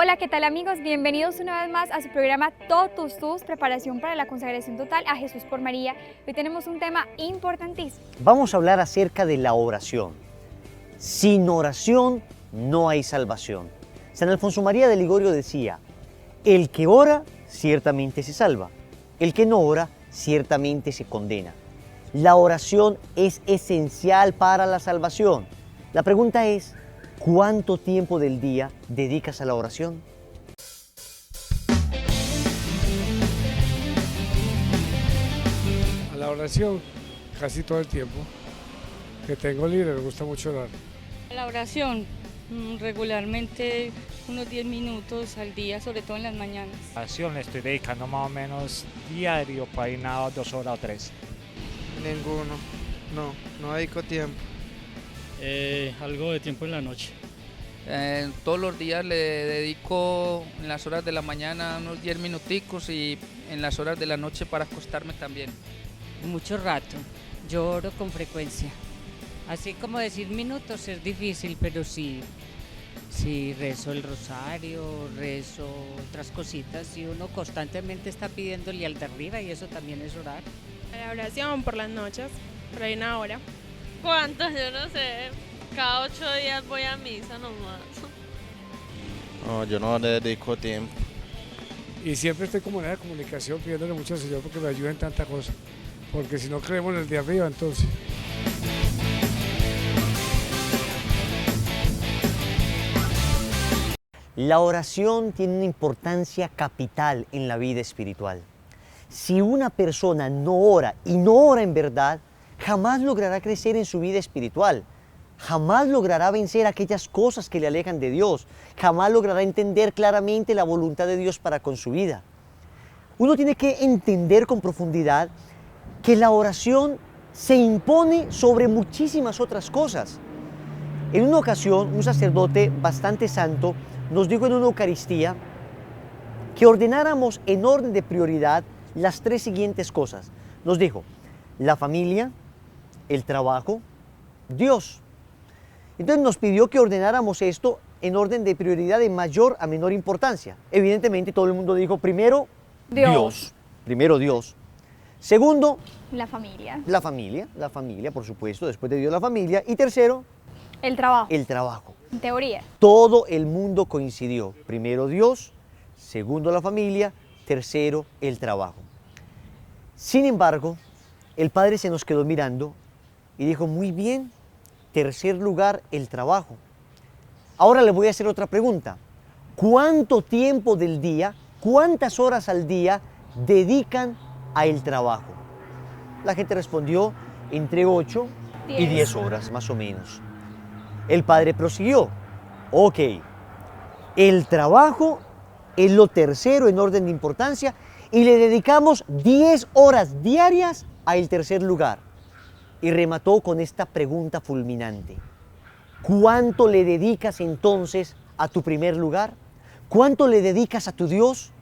Hola, ¿qué tal amigos? Bienvenidos una vez más a su programa Totus Tus, preparación para la consagración total a Jesús por María. Hoy tenemos un tema importantísimo. Vamos a hablar acerca de la oración. Sin oración no hay salvación. San Alfonso María de Ligorio decía, el que ora ciertamente se salva, el que no ora ciertamente se condena. La oración es esencial para la salvación. La pregunta es, ¿cuánto tiempo del día dedicas a la oración? A la oración casi todo el tiempo que tengo libre, me gusta mucho orar. La oración, regularmente unos 10 minutos al día, sobre todo en las mañanas. La oración le estoy dedicando más o menos diario, para ir nada 2 horas o 3. Ninguno, no dedico tiempo. Algo de tiempo en la noche. Todos los días le dedico en las horas de la mañana unos 10 minuticos y en las horas de la noche para acostarme también. Mucho rato, yo oro con frecuencia. Así como decir minutos es difícil, pero sí rezo el rosario, rezo otras cositas y uno constantemente está pidiéndole al de arriba y eso también es orar. La oración por las noches, por ahí una hora. ¿Cuántas? Yo no sé. Cada 8 días voy a misa nomás. No, yo no le dedico tiempo. Y siempre estoy como en esa comunicación pidiéndole mucho al Señor porque me ayuda en tanta cosa. Porque si no creemos en el de arriba, entonces. La oración tiene una importancia capital en la vida espiritual. Si una persona no ora y no ora en verdad, jamás logrará crecer en su vida espiritual. Jamás logrará vencer aquellas cosas que le alejan de Dios. Jamás logrará entender claramente la voluntad de Dios para con su vida. Uno tiene que entender con profundidad que la oración se impone sobre muchísimas otras cosas. En una ocasión, un sacerdote bastante santo nos dijo en una Eucaristía que ordenáramos en orden de prioridad las 3 siguientes cosas. Nos dijo, la familia, el trabajo, Dios. Entonces nos pidió que ordenáramos esto en orden de prioridad de mayor a menor importancia. Evidentemente todo el mundo dijo, primero, Dios. Primero Dios. Segundo, La familia. la familia, por supuesto, después de Dios la familia. Y tercero, El trabajo. el trabajo. En teoría. Todo el mundo coincidió. Primero Dios, segundo la familia, tercero el trabajo. Sin embargo, el padre se nos quedó mirando y dijo, muy bien, tercer lugar el trabajo. Ahora le voy a hacer otra pregunta. ¿Cuánto tiempo del día, cuántas horas al día dedican a el trabajo? La gente respondió entre 8 y 10 horas, más o menos. El padre prosiguió, ok, el trabajo es lo tercero en orden de importancia y le dedicamos 10 horas diarias al tercer lugar. Y remató con esta pregunta fulminante. ¿Cuánto le dedicas entonces a tu primer lugar? ¿Cuánto le dedicas a tu Dios?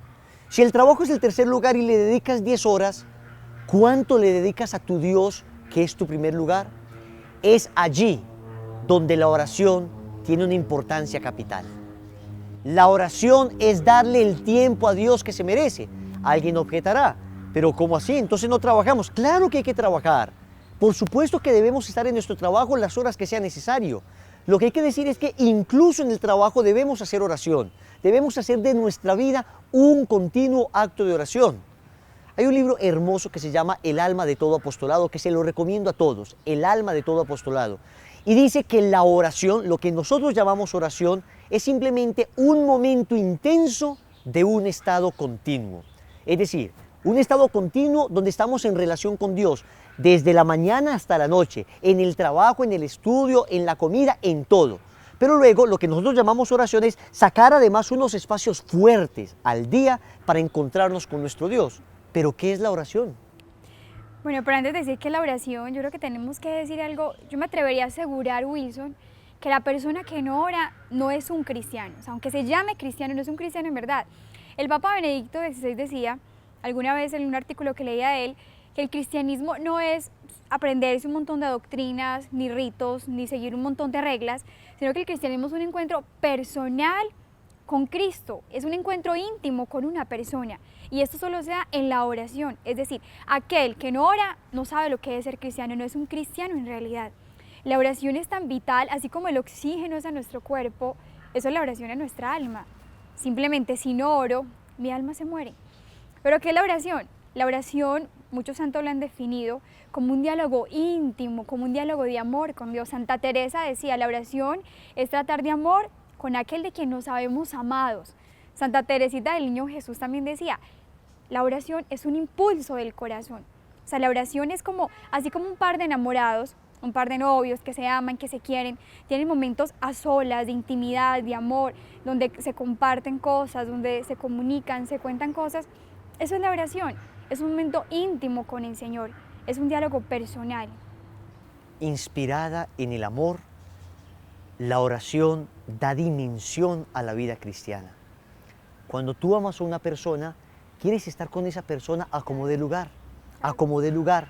Si el trabajo es el tercer lugar y le dedicas 10 horas, ¿cuánto le dedicas a tu Dios, que es tu primer lugar? Es allí donde la oración tiene una importancia capital. La oración es darle el tiempo a Dios que se merece. Alguien objetará, pero ¿cómo así? Entonces no trabajamos. Claro que hay que trabajar. Por supuesto que debemos estar en nuestro trabajo las horas que sea necesario. Lo que hay que decir es que incluso en el trabajo debemos hacer oración. Debemos hacer de nuestra vida un continuo acto de oración. Hay un libro hermoso que se llama El alma de todo apostolado, que se lo recomiendo a todos, El alma de todo apostolado. Y dice que la oración, lo que nosotros llamamos oración, es simplemente un momento intenso de un estado continuo. Es decir, un estado continuo donde estamos en relación con Dios, desde la mañana hasta la noche, en el trabajo, en el estudio, en la comida, en todo. Pero luego lo que nosotros llamamos oración es sacar además unos espacios fuertes al día para encontrarnos con nuestro Dios. ¿Pero qué es la oración? Bueno, pero antes de decir que la oración, yo creo que tenemos que decir algo. Yo me atrevería a asegurar, Wilson, que la persona que no ora no es un cristiano. O sea, aunque se llame cristiano, no es un cristiano en verdad. El Papa Benedicto XVI decía, alguna vez en un artículo que leía de él, que el cristianismo no es aprenderse un montón de doctrinas, ni ritos, ni seguir un montón de reglas, sino que el cristianismo es un encuentro personal con Cristo, es un encuentro íntimo con una persona. Y esto solo se da en la oración, es decir, aquel que no ora no sabe lo que es ser cristiano, no es un cristiano en realidad. La oración es tan vital, así como el oxígeno es a nuestro cuerpo, eso es la oración a nuestra alma. Simplemente si no oro, mi alma se muere. ¿Pero qué es la oración? La oración, muchos santos lo han definido como un diálogo íntimo, como un diálogo de amor con Dios. Santa Teresa decía, la oración es tratar de amor con aquel de quien nos sabemos amados. Santa Teresita del Niño Jesús también decía, la oración es un impulso del corazón. O sea, la oración es como, así como un par de enamorados, un par de novios que se aman, que se quieren, tienen momentos a solas de intimidad, de amor, donde se comparten cosas, donde se comunican, se cuentan cosas. Eso es la oración, es un momento íntimo con el Señor, es un diálogo personal. Inspirada en el amor, la oración da dimensión a la vida cristiana. Cuando tú amas a una persona, quieres estar con esa persona a como dé lugar, a como dé lugar.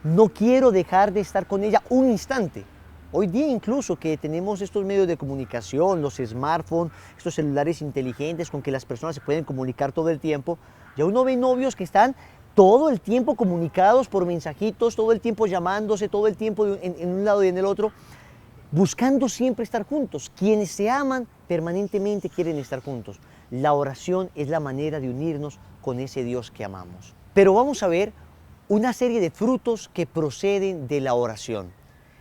No quiero dejar de estar con ella un instante. Hoy día incluso que tenemos estos medios de comunicación, los smartphones, estos celulares inteligentes con que las personas se pueden comunicar todo el tiempo, ya uno ve novios que están todo el tiempo comunicados por mensajitos, todo el tiempo llamándose, todo el tiempo en un lado y en el otro, buscando siempre estar juntos. Quienes se aman permanentemente quieren estar juntos. La oración es la manera de unirnos con ese Dios que amamos. Pero vamos a ver una serie de frutos que proceden de la oración.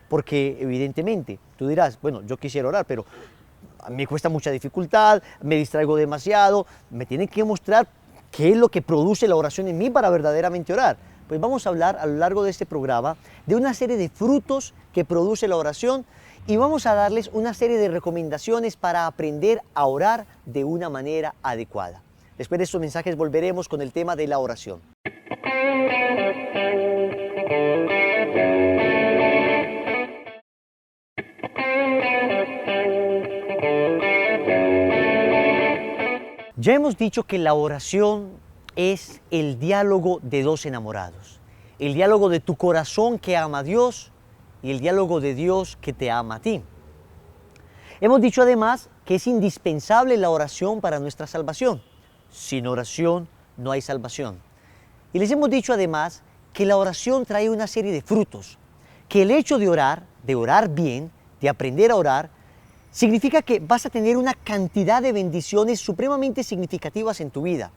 Porque evidentemente, tú dirás, bueno, yo quisiera orar, pero me cuesta mucha dificultad, me distraigo demasiado, me tienen que mostrar qué es lo que produce la oración en mí para verdaderamente orar. Pues vamos a hablar a lo largo de este programa de una serie de frutos que produce la oración y vamos a darles una serie de recomendaciones para aprender a orar de una manera adecuada. Después de estos mensajes volveremos con el tema de la oración. Ya hemos dicho que la oración es el diálogo de dos enamorados, el diálogo de tu corazón que ama a Dios y el diálogo de Dios que te ama a ti. Hemos dicho además que es indispensable la oración para nuestra salvación. Sin oración no hay salvación. Y les hemos dicho además que la oración trae una serie de frutos, que el hecho de orar bien, de aprender a orar, significa que vas a tener una cantidad de bendiciones supremamente significativas en tu vida.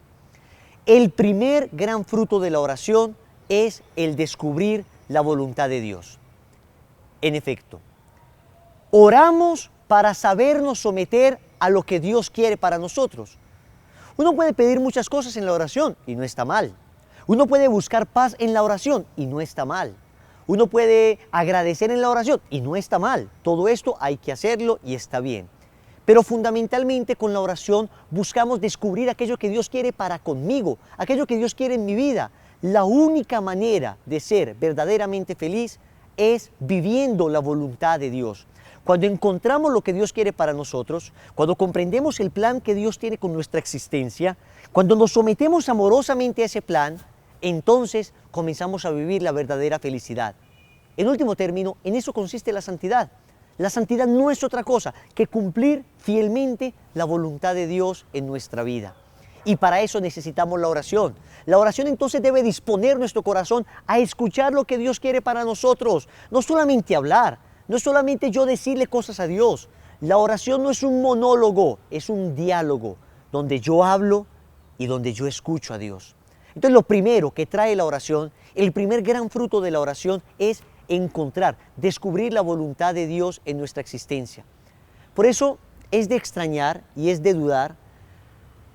El primer gran fruto de la oración es el descubrir la voluntad de Dios. En efecto, oramos para sabernos someter a lo que Dios quiere para nosotros. Uno puede pedir muchas cosas en la oración y no está mal. Uno puede buscar paz en la oración y no está mal. Uno puede agradecer en la oración y no está mal. Todo esto hay que hacerlo y está bien. Pero fundamentalmente con la oración buscamos descubrir aquello que Dios quiere para conmigo, aquello que Dios quiere en mi vida. La única manera de ser verdaderamente feliz es viviendo la voluntad de Dios. Cuando encontramos lo que Dios quiere para nosotros, cuando comprendemos el plan que Dios tiene con nuestra existencia, cuando nos sometemos amorosamente a ese plan, entonces comenzamos a vivir la verdadera felicidad. En último término, en eso consiste la santidad. La santidad no es otra cosa que cumplir fielmente la voluntad de Dios en nuestra vida. Y para eso necesitamos la oración. La oración entonces debe disponer nuestro corazón a escuchar lo que Dios quiere para nosotros. No solamente hablar, no es solamente yo decirle cosas a Dios. La oración no es un monólogo, es un diálogo donde yo hablo y donde yo escucho a Dios. Entonces lo primero que trae la oración, el primer gran fruto de la oración es encontrar, descubrir la voluntad de Dios en nuestra existencia. Por eso es de extrañar y es de dudar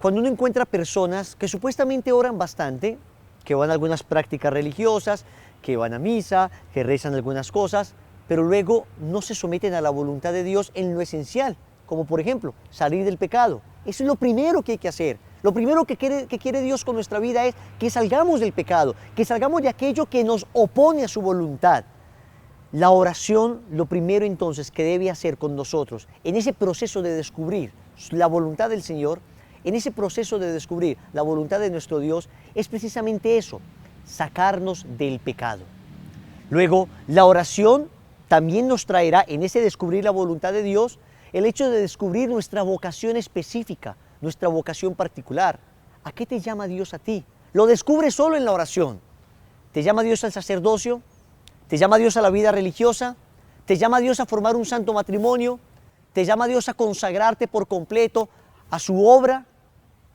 cuando uno encuentra personas que supuestamente oran bastante, que van a algunas prácticas religiosas, que van a misa, que rezan algunas cosas, pero luego no se someten a la voluntad de Dios en lo esencial, como por ejemplo salir del pecado. Eso es lo primero que hay que hacer. Lo primero que quiere Dios con nuestra vida es que salgamos del pecado, que salgamos de aquello que nos opone a su voluntad. La oración, lo primero entonces que debe hacer con nosotros, en ese proceso de descubrir la voluntad del Señor, en ese proceso de descubrir la voluntad de nuestro Dios, es precisamente eso, sacarnos del pecado. Luego, la oración también nos traerá, en ese descubrir la voluntad de Dios, el hecho de descubrir nuestra vocación específica, nuestra vocación particular. ¿A qué te llama Dios a ti? Lo descubres solo en la oración. ¿Te llama Dios al sacerdocio? ¿Te llama Dios a la vida religiosa? ¿Te llama Dios a formar un santo matrimonio? ¿Te llama Dios a consagrarte por completo a su obra?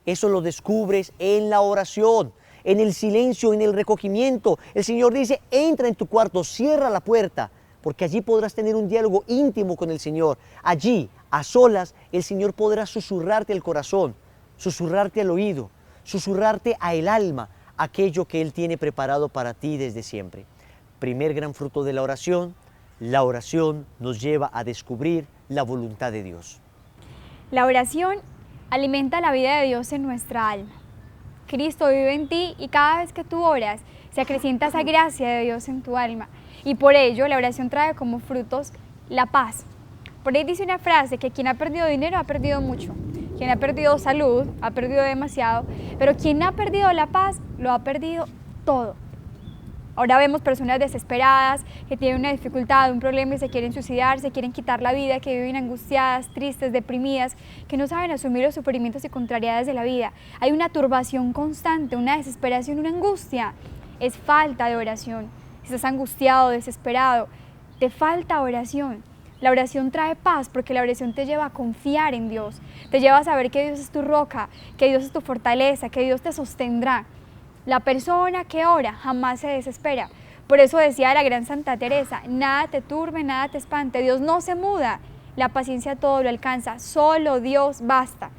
Eso lo descubres en la oración, en el silencio, en el recogimiento. El Señor dice, entra en tu cuarto, cierra la puerta, porque allí podrás tener un diálogo íntimo con el Señor. Allí, a solas, el Señor podrá susurrarte al corazón, susurrarte al oído, susurrarte al alma, aquello que Él tiene preparado para ti desde siempre. Primer gran fruto de la oración nos lleva a descubrir la voluntad de Dios. La oración alimenta la vida de Dios en nuestra alma. Cristo vive en ti y cada vez que tú oras se acrecienta esa gracia de Dios en tu alma. Y por ello la oración trae como frutos la paz. Por ahí dice una frase que quien ha perdido dinero ha perdido mucho. Quien ha perdido salud ha perdido demasiado. Pero quien ha perdido la paz lo ha perdido todo. Ahora vemos personas desesperadas que tienen una dificultad, un problema y se quieren suicidar, se quieren quitar la vida, que viven angustiadas, tristes, deprimidas, que no saben asumir los sufrimientos y contrariedades de la vida. Hay una turbación constante, una desesperación, una angustia. Es falta de oración. Si estás angustiado, desesperado, te falta oración. La oración trae paz porque la oración te lleva a confiar en Dios, te lleva a saber que Dios es tu roca, que Dios es tu fortaleza, que Dios te sostendrá. La persona que ora jamás se desespera. Por eso decía la gran Santa Teresa, nada te turbe, nada te espante, Dios no se muda, la paciencia todo lo alcanza, solo Dios basta.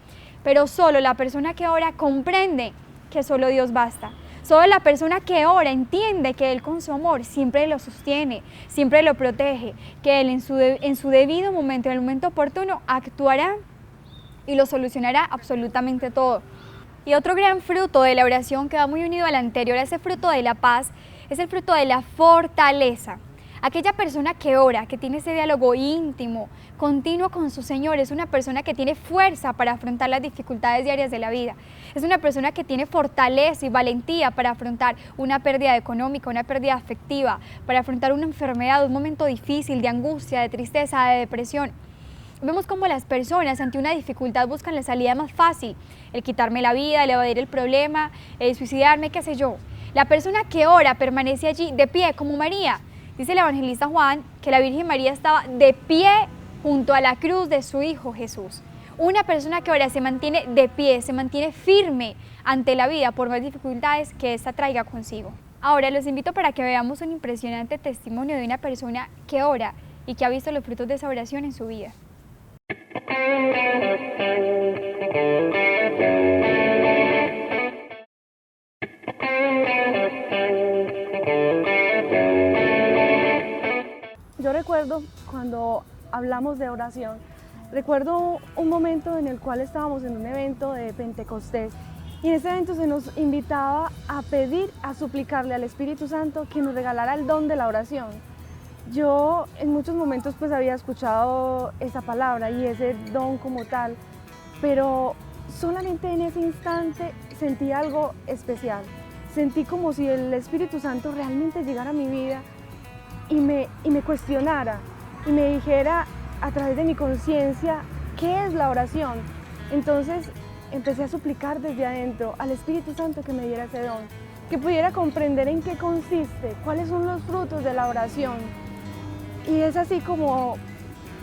Pero solo la persona que ora comprende que solo Dios basta. Solo la persona que ora entiende que Él con su amor siempre lo sostiene, siempre lo protege, que Él en su debido momento, en el momento oportuno, actuará y lo solucionará absolutamente todo. Y otro gran fruto de la oración que va muy unido al anterior, a ese fruto de la paz, es el fruto de la fortaleza. Aquella persona que ora, que tiene ese diálogo íntimo, continuo con su Señor, es una persona que tiene fuerza para afrontar las dificultades diarias de la vida. Es una persona que tiene fortaleza y valentía para afrontar una pérdida económica, una pérdida afectiva, para afrontar una enfermedad, un momento difícil de angustia, de tristeza, de depresión. Vemos cómo las personas ante una dificultad buscan la salida más fácil, el quitarme la vida, el evadir el problema, el suicidarme, qué sé yo. La persona que ora permanece allí de pie como María. Dice el evangelista Juan que la Virgen María estaba de pie junto a la cruz de su Hijo Jesús. Una persona que ora se mantiene de pie, se mantiene firme ante la vida por más dificultades que ésta traiga consigo. Ahora los invito para que veamos un impresionante testimonio de una persona que ora y que ha visto los frutos de esa oración en su vida. Yo recuerdo cuando hablamos de oración, recuerdo un momento en el cual estábamos en un evento de Pentecostés y en ese evento se nos invitaba a pedir, a suplicarle al Espíritu Santo que nos regalara el don de la oración. Yo en muchos momentos pues había escuchado esa palabra y ese don como tal, pero solamente en ese instante sentí algo especial. Sentí como si el Espíritu Santo realmente llegara a mi vida y me cuestionara y me dijera a través de mi conciencia qué es la oración. Entonces empecé a suplicar desde adentro al Espíritu Santo que me diera ese don, que pudiera comprender en qué consiste, cuáles son los frutos de la oración. Y es así como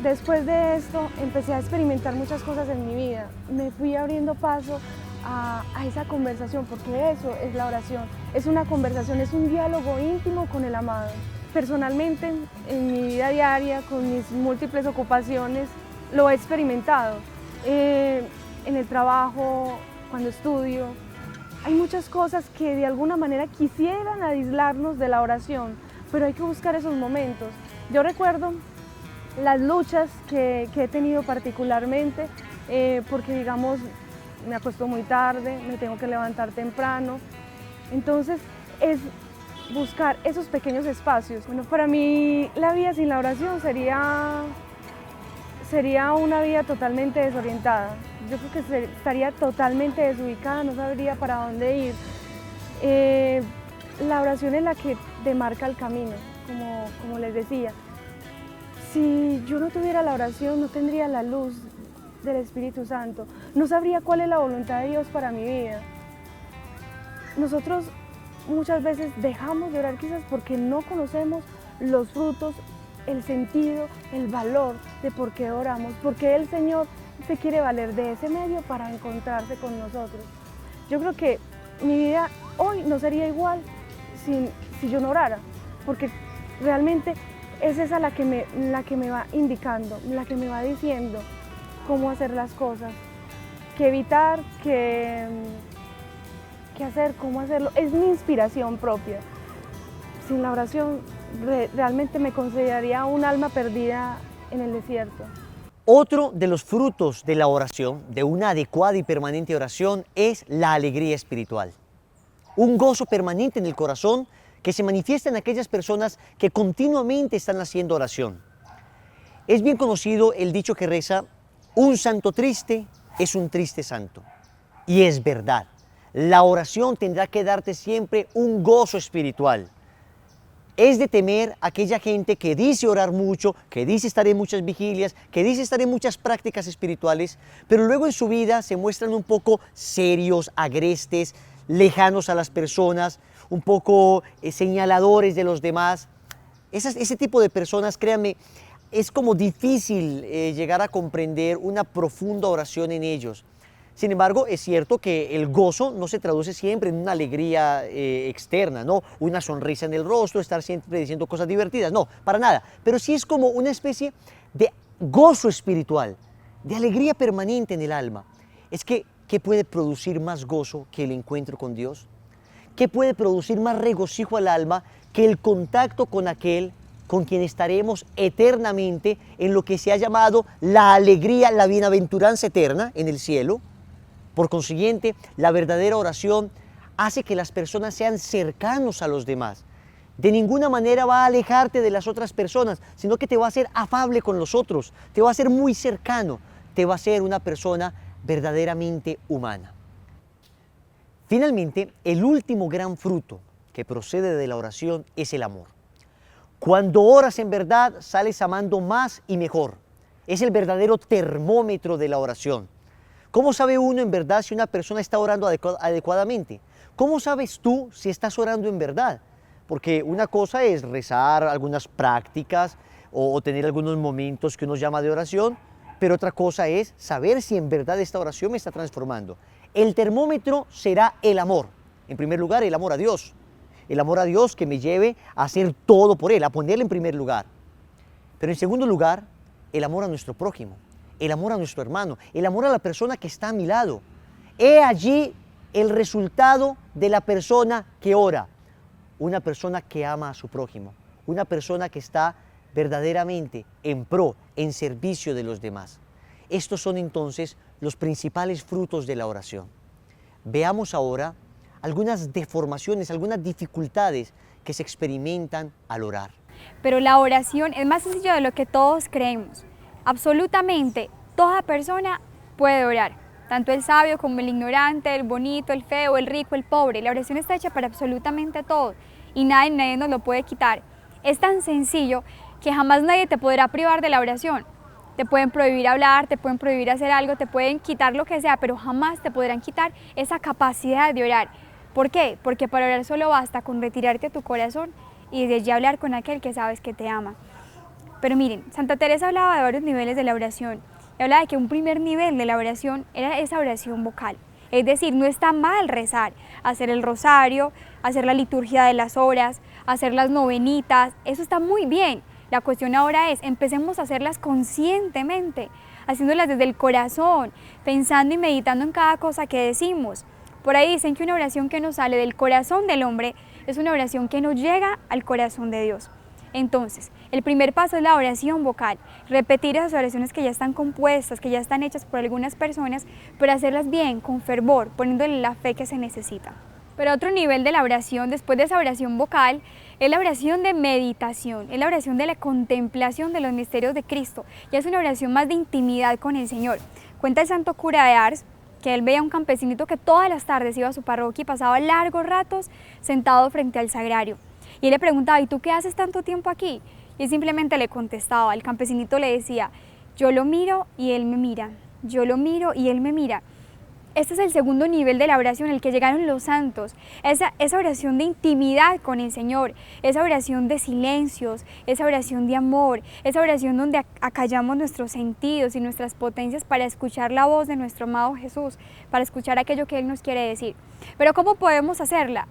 después de esto empecé a experimentar muchas cosas en mi vida. Me fui abriendo paso a esa conversación, porque eso es la oración. Es una conversación, es un diálogo íntimo con el amado. Personalmente, en mi vida diaria, con mis múltiples ocupaciones, lo he experimentado. En el trabajo, cuando estudio, hay muchas cosas que de alguna manera quisieran aislarnos de la oración, pero hay que buscar esos momentos. Yo recuerdo las luchas que he tenido particularmente, porque digamos, me acuesto muy tarde, me tengo que levantar temprano, entonces es buscar esos pequeños espacios. Bueno, para mí la vida sin la oración sería una vida totalmente desorientada. Yo creo que estaría totalmente desubicada, no sabría para dónde ir. La oración es la que te marca el camino, como les decía. Si yo no tuviera la oración, no tendría la luz del Espíritu Santo, no sabría cuál es la voluntad de Dios para mi vida. Nosotros muchas veces dejamos de orar quizás porque no conocemos los frutos, el sentido, el valor de por qué oramos, porque el Señor se quiere valer de ese medio para encontrarse con nosotros. Yo creo que mi vida hoy no sería igual si yo no orara, porque realmente es esa la que me va indicando, la que me va diciendo cómo hacer las cosas, qué evitar, qué hacer, cómo hacerlo. Es mi inspiración propia. Sin la oración realmente me consideraría un alma perdida en el desierto. Otro de los frutos de la oración, de una adecuada y permanente oración, es la alegría espiritual. Un gozo permanente en el corazón que se manifiesta en aquellas personas que continuamente están haciendo oración. Es bien conocido el dicho que reza: un santo triste es un triste santo. Y es verdad, la oración tendrá que darte siempre un gozo espiritual. Es de temer aquella gente que dice orar mucho, que dice estar en muchas vigilias, que dice estar en muchas prácticas espirituales, pero luego en su vida se muestran un poco serios, agrestes, lejanos a las personas, un poco señaladores de los demás. Ese tipo de personas, créanme, es como difícil llegar a comprender una profunda oración en ellos. Sin embargo, es cierto que el gozo no se traduce siempre en una alegría externa, ¿no? Una sonrisa en el rostro, estar siempre diciendo cosas divertidas, no, para nada. Pero sí es como una especie de gozo espiritual, de alegría permanente en el alma. Es que, ¿qué puede producir más gozo que el encuentro con Dios? ¿Qué puede producir más regocijo al alma que el contacto con aquel con quien estaremos eternamente en lo que se ha llamado la alegría, la bienaventuranza eterna en el cielo? Por consiguiente, la verdadera oración hace que las personas sean cercanos a los demás. De ninguna manera va a alejarte de las otras personas, sino que te va a hacer afable con los otros, te va a hacer muy cercano, te va a hacer una persona verdaderamente humana. Finalmente, el último gran fruto que procede de la oración es el amor. Cuando oras en verdad, sales amando más y mejor. Es el verdadero termómetro de la oración. ¿Cómo sabe uno en verdad si una persona está orando adecuadamente? ¿Cómo sabes tú si estás orando en verdad? Porque una cosa es rezar algunas prácticas o tener algunos momentos que uno llama de oración, pero otra cosa es saber si en verdad esta oración me está transformando. El termómetro será el amor. En primer lugar, el amor a Dios. El amor a Dios que me lleve a hacer todo por Él, a ponerle en primer lugar. Pero en segundo lugar, el amor a nuestro prójimo, el amor a nuestro hermano, el amor a la persona que está a mi lado. He allí el resultado de la persona que ora. Una persona que ama a su prójimo, una persona que está verdaderamente en pro, en servicio de los demás. Estos son entonces los principales frutos de la oración. Veamos ahora algunas deformaciones, algunas dificultades que se experimentan al orar. Pero la oración es más sencilla de lo que todos creemos. Absolutamente toda persona puede orar, tanto el sabio como el ignorante, el bonito, el feo, el rico, el pobre. La oración está hecha para absolutamente todos y nadie nos lo puede quitar. Es tan sencillo que jamás nadie te podrá privar de la oración. Te pueden prohibir hablar, te pueden prohibir hacer algo, te pueden quitar lo que sea, pero jamás te podrán quitar esa capacidad de orar. ¿Por qué? Porque para orar solo basta con retirarte a tu corazón y desde allí hablar con aquel que sabes que te ama. Pero miren, Santa Teresa hablaba de varios niveles de la oración y hablaba de que un primer nivel de la oración era esa oración vocal. Es decir, no está mal rezar, hacer el rosario, hacer la liturgia de las horas, hacer las novenitas, eso está muy bien. La cuestión ahora es, empecemos a hacerlas conscientemente, haciéndolas desde el corazón, pensando y meditando en cada cosa que decimos. Por ahí dicen que una oración que nos sale del corazón del hombre es una oración que no llega al corazón de Dios. Entonces, el primer paso es la oración vocal, repetir esas oraciones que ya están compuestas, que ya están hechas por algunas personas, pero hacerlas bien, con fervor, poniéndole la fe que se necesita. Pero otro nivel de la oración, después de esa oración vocal, es la oración de meditación, es la oración de la contemplación de los misterios de Cristo. Ya es una oración más de intimidad con el Señor. Cuenta el santo cura de Ars que él veía a un campesinito que todas las tardes iba a su parroquia y pasaba largos ratos sentado frente al sagrario. Y él le preguntaba, ¿y tú qué haces tanto tiempo aquí? Y simplemente le contestaba, el campesinito le decía, yo lo miro y él me mira, yo lo miro y él me mira. Este es el segundo nivel de la oración, el que llegaron los santos, esa oración de intimidad con el Señor, esa oración de silencios, esa oración de amor, esa oración donde acallamos nuestros sentidos y nuestras potencias para escuchar la voz de nuestro amado Jesús, para escuchar aquello que Él nos quiere decir. Pero ¿cómo podemos hacerla?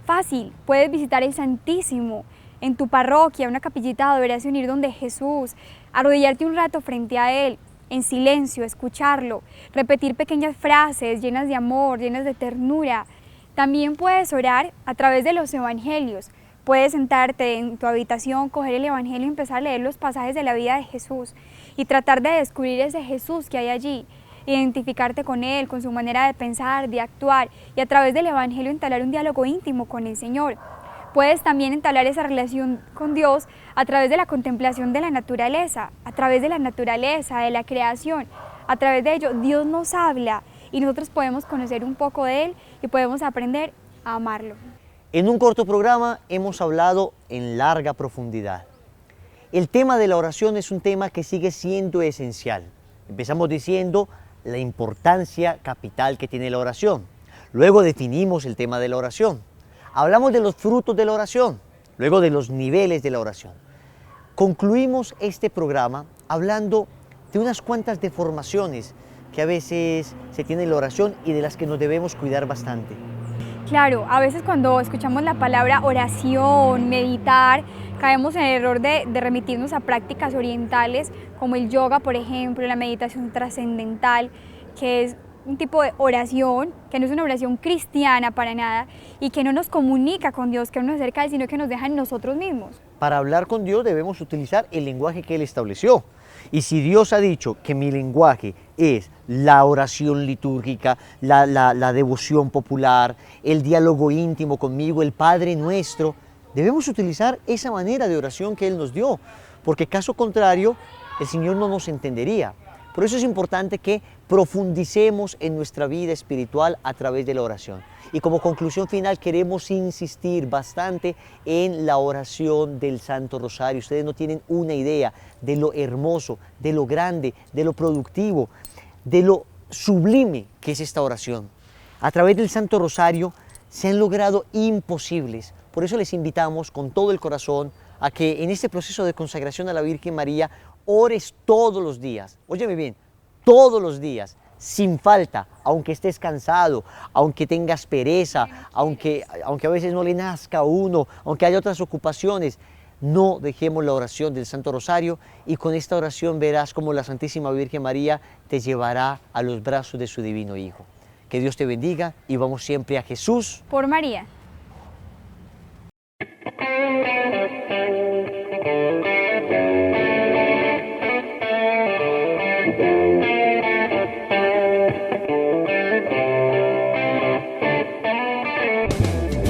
Fácil, puedes visitar el Santísimo en tu parroquia, una capillita de adoración, ir donde Jesús, arrodillarte un rato frente a Él, en silencio, escucharlo, repetir pequeñas frases llenas de amor, llenas de ternura. También puedes orar a través de los evangelios. Puedes sentarte en tu habitación, coger el evangelio y empezar a leer los pasajes de la vida de Jesús y tratar de descubrir ese Jesús que hay allí, identificarte con Él, con su manera de pensar, de actuar y a través del evangelio entablar un diálogo íntimo con el Señor. Puedes también entablar esa relación con Dios a través de la contemplación de la naturaleza, a través de la naturaleza, de la creación. A través de ello, Dios nos habla y nosotros podemos conocer un poco de Él y podemos aprender a amarlo. En un corto programa hemos hablado en larga profundidad. El tema de la oración es un tema que sigue siendo esencial. Empezamos diciendo la importancia capital que tiene la oración. Luego definimos el tema de la oración. Hablamos de los frutos de la oración, luego de los niveles de la oración. Concluimos este programa hablando de unas cuantas deformaciones que a veces se tiene en la oración y de las que nos debemos cuidar bastante. Claro, a veces cuando escuchamos la palabra oración, meditar, caemos en el error de remitirnos a prácticas orientales como el yoga, por ejemplo, la meditación trascendental, que es un tipo de oración, que no es una oración cristiana para nada y que no nos comunica con Dios, que no nos acerca a Él, sino que nos deja en nosotros mismos. Para hablar con Dios debemos utilizar el lenguaje que Él estableció. Y si Dios ha dicho que mi lenguaje es la oración litúrgica, la devoción popular, el diálogo íntimo conmigo, el Padre Nuestro, debemos utilizar esa manera de oración que Él nos dio, porque caso contrario, el Señor no nos entendería. Por eso es importante que profundicemos en nuestra vida espiritual a través de la oración. Y como conclusión final queremos insistir bastante en la oración del Santo Rosario. Ustedes no tienen una idea de lo hermoso, de lo grande, de lo productivo, de lo sublime que es esta oración. A través del Santo Rosario se han logrado imposibles. Por eso les invitamos con todo el corazón a que en este proceso de consagración a la Virgen María ores todos los días. Óyeme bien, todos los días, sin falta, aunque estés cansado, aunque tengas pereza, aunque a veces no le nazca a uno, aunque haya otras ocupaciones, no dejemos la oración del Santo Rosario y con esta oración verás cómo la Santísima Virgen María te llevará a los brazos de su Divino Hijo. Que Dios te bendiga y vamos siempre a Jesús por María.